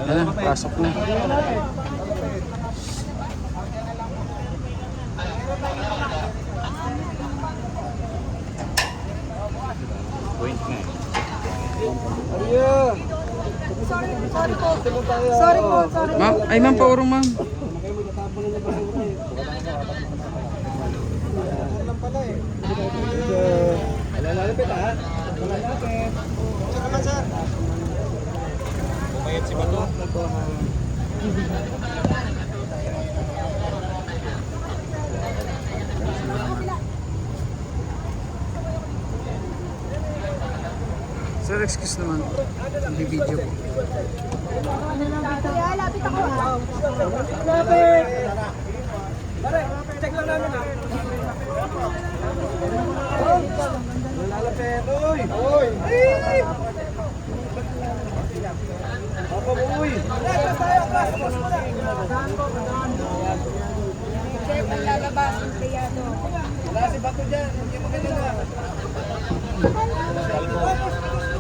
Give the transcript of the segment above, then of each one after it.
Ayan na, pasok na. Point nga eh. Sorry po. Ma'am, ay ma'am, paurong ma'am. Lalapit ha? Lalapit. Saan naman sir? Bumayad si Bato. Sir, excuse naman. Hindi video po. Kaya lapit ako ha. Lapit! Pare, check lang namin ha. Lalapit. Uy! Uy! Ay! Ako uy! Chef, ang lalabas ng pleyado. Wala si Bato dyan. Hindi mo ganyan na.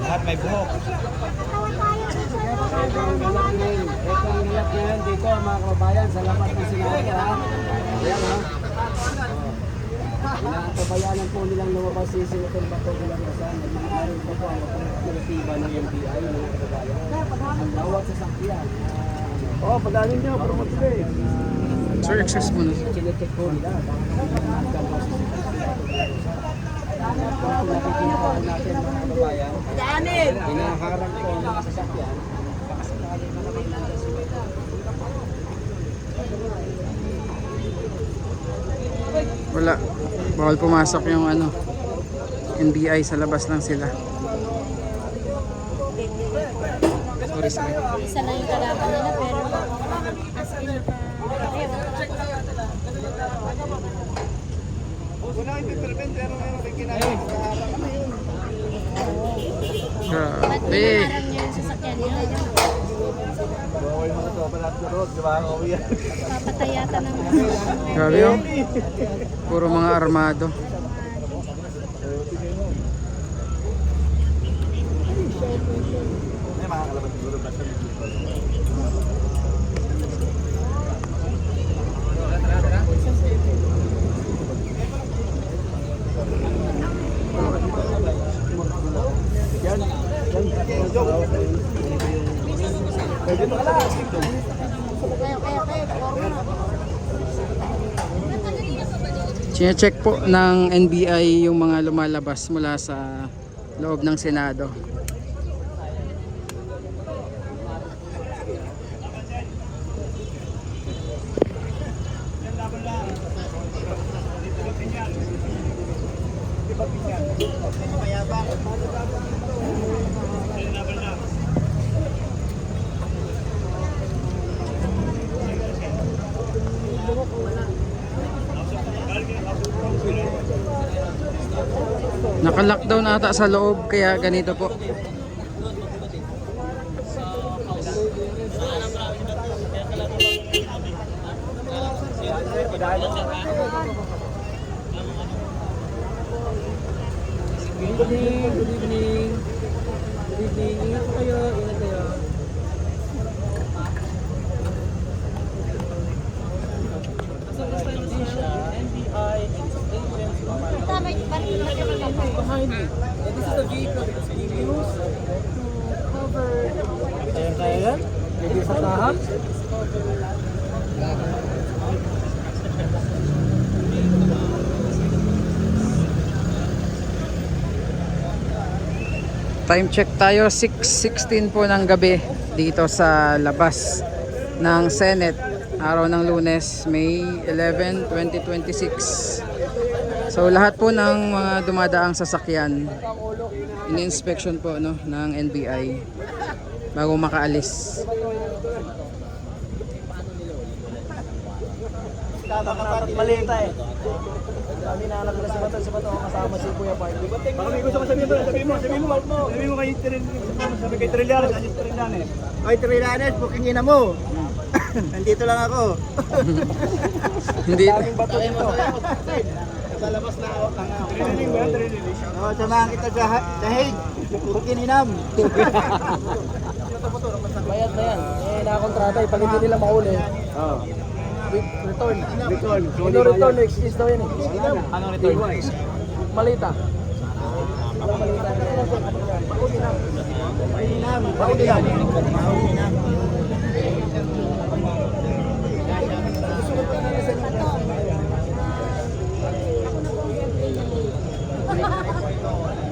Lahat may buhok. Ito ang nilap ngayon dito mga kababayan sa lapat ng Senado ha. Ayan ha. Pinakabayanan po nilang lumabas si Senator Bato bilang kasama. Naging pa po ang operatiba ng NBI mga kababayan. Ang bawat sasakyan. Oo, padalin nyo. Promote sila eh. Sir, excuse mo na. Chinecheck po nila. Kung nakikita po natin mga kababayan, hinaharang po ang mga sasakyan. Wala. Bawal pumasok yung ano, NBI sa labas lang sila. Sorry, sorry. Isa lang yung kalaban nila pero as in Grabe. harang niya yung sasakyan nila. Papatayatan ng mga Grabe oh. Puro mga armado. Chine-check po ng NBI yung mga lumalabas mula sa loob ng Senado. Naka-lockdown ata sa loob kaya ganito po. Good evening, good evening. Good evening. Ingat po kayo, ingat kayo. Behind me. And this is the vehicle that's being used to cover. Ayan kaya yan? Medyo sa tahap. Time check tayo, 6:16 po ng gabi dito sa labas ng Senate, araw ng Lunes, May 11, 2026. So lahat po ng mga dumadaang sasakyan, ini-inspection po no, ng NBI bago makaalis. Malita eh. Sabi na anak na si Bato kasama si Kuya Party. Baka may gusto ko sabihin mo, sabihin mo kay sabi kay Trillanes, kasi Trillanes. Oy Trillanes, bukingin na mo. Nandito lang ako. Hindi Daming bato dito. labas na ako. Triniling ba? Triniling. Oo, samahan kita sa dahig. Kukininam. Bayad na yan. Eh, nakakontrata. Pag hindi nila mauli, Oo. with return. Return. No return, no excuse daw yan eh. Anong return? Malita. Kukininam. Kukininam.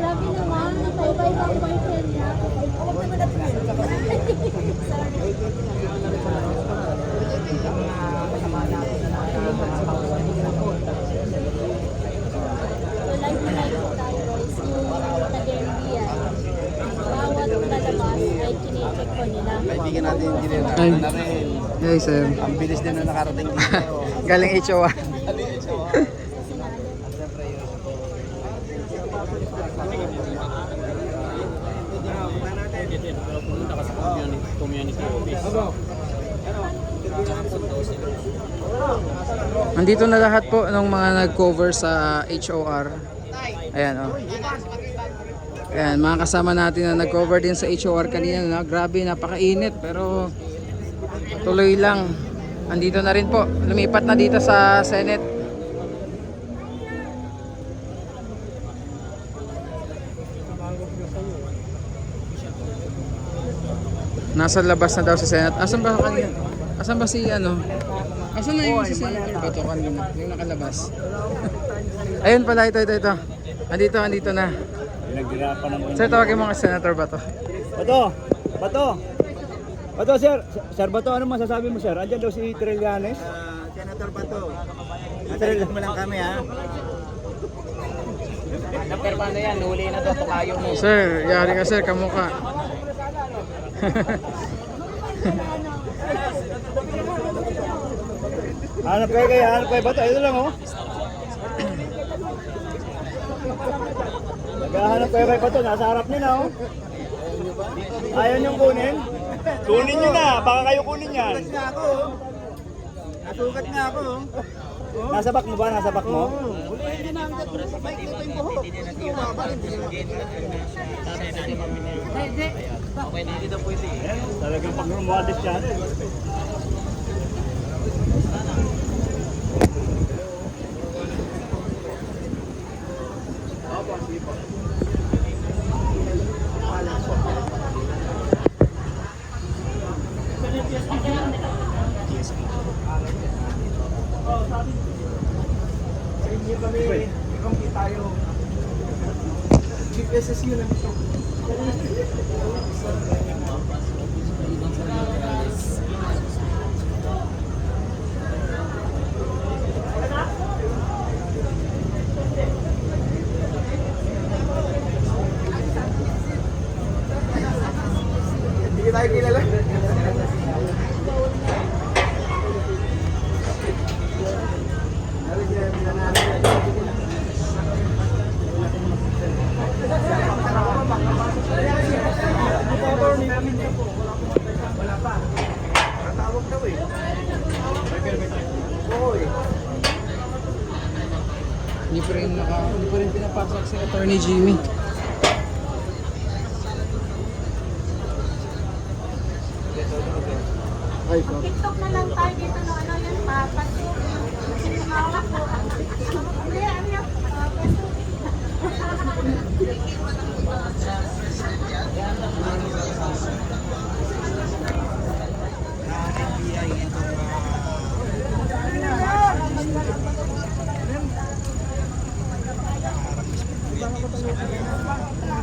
Grabe naman, nataybay pa ang boyfriend niya. Huwag naman So live na live po tayo guys, yung taga-MB yan. Bawat lalabas ay kine-check po nila. Kaibigan natin yung engineer Ay. na rin. Hey sir. Ang bilis din na nakarating dito. Galing HOR. Nandito na lahat po ng mga nag-cover sa HOR. Ayan oh. Ayan, mga kasama natin na nag-cover din sa HOR kanina na grabe, napakainit pero tuloy lang. Andito na rin po, lumipat na dito sa Senate. Nasa labas na daw sa Senate. Asan ba kanina? Asan ba si ano? Asan na yung si Senator Bato kanina? Yung nakalabas. Ayun pala, ito. Andito na. Pinaghirapan naman. Sir, tawagin mo kay Senator Bato. Bato, sir. Sir Bato, ano masasabi mo, sir? Andiyan daw si Trillanes. Senator Bato. Trillanes mo lang kami, ha? Pero paano yan? Nuli na daw tukayo mo. Sir, yari ka sir, kamukha. Hanap kayo, Bato. Ito lang, oh. Naghahanap kayo kay Bato. Nasa harap niyo na, oh. Ayaw niyong kunin? Kunin niyo na. Baka kayo kunin yan. Nasukat nga ako. Nasa bak mo ba? Nasa bak mo? Talagang pag lumadis yan. Hindi tayo kilala. Hindi pa rin pinapasok si Attorney Jimmy. TikTok na lang tayo dito no ano yan papat. Hawak po. Hindi ano yan.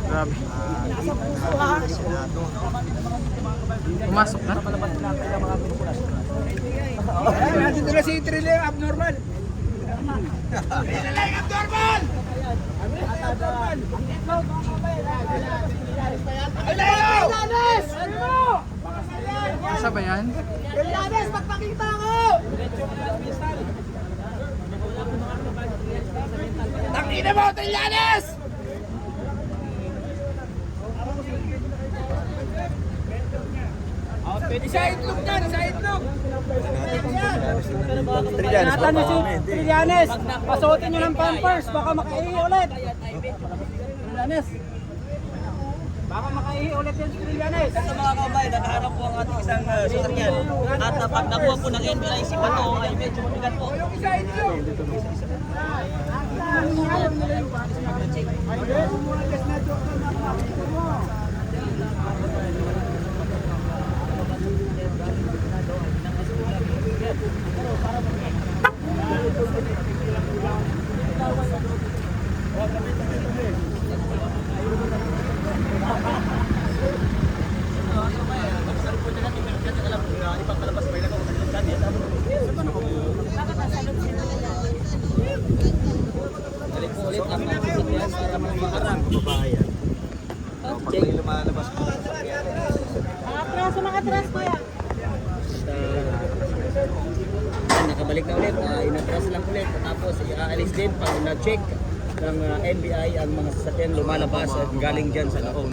Grabe. Pumasok na? Nandito na si Trillium Abnormal. Asa ba yan? Tangina mo, Trillanes! Isa itlog dyan, isa itlog. Trillanes pa Nathan pa. si Trillanes. Pasuotin nyo ng pampers, baka makaihi ulit. Trillanes. Baka makaihi ulit yan si Trillanes. Sa mga kababayan, nakaharap po ang ating isang sasakyan. At pag nakuha po ng NBI si Bato ay medyo mabigat po. Balik po ulit ang mga sasakyan para maharap. Kababayan. Pag may lumalabas po ng sasakyan. Makatras kuya. Nakabalik na ulit, inatras lang ulit. Tapos iaalis din pag na-check ng NBI ang mga sasakyan lumalabas at galing dyan sa loob.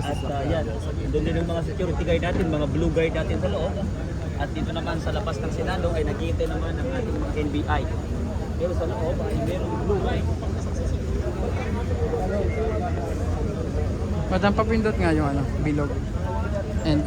At yan, doon din yung mga security guard natin, mga blue guard natin sa loob. At dito naman sa labas ng Senado ay nag-iintay naman ang ating mga NBI. Pero sa loob ay merong blue guard. Madam, papindot nga yung ano, bilog. And,